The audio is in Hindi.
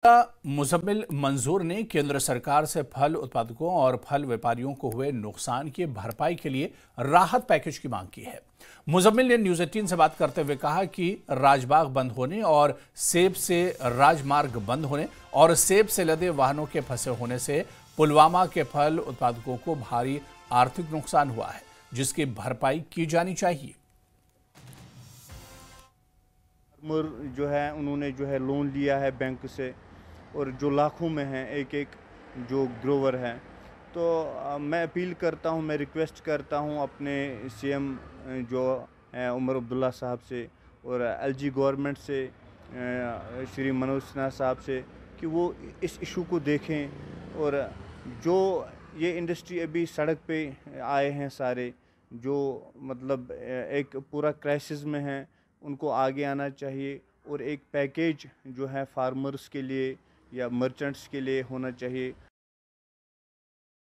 मुजम्मिल मंजूर ने केंद्र सरकार से फल उत्पादकों और फल व्यापारियों को हुए नुकसान की भरपाई के लिए राहत पैकेज की मांग की है। मुजम्मिल ने न्यूज 18 से बात करते हुए कहा कि राजबाग बंद होने और सेब से राजमार्ग बंद होने और सेब से लदे वाहनों के फंसे होने से पुलवामा के फल उत्पादकों को भारी आर्थिक नुकसान हुआ है, जिसकी भरपाई की जानी चाहिए। जो है उन्होंने लोन लिया है बैंक से, और जो लाखों में हैं एक एक जो ग्रोवर हैं। तो मैं अपील करता हूं, मैं रिक्वेस्ट करता हूं अपने सीएम जो हैं उमर अब्दुल्ला साहब से और एलजी गवर्नमेंट से श्री मनोज सिन्हा साहब से कि वो इस इशू को देखें। और जो ये इंडस्ट्री अभी सड़क पे आए हैं सारे, जो मतलब एक पूरा क्राइसिस में हैं, उनको आगे आना चाहिए और एक पैकेज जो है फार्मर्स के लिए या मर्चेंट्स के लिए होना चाहिए।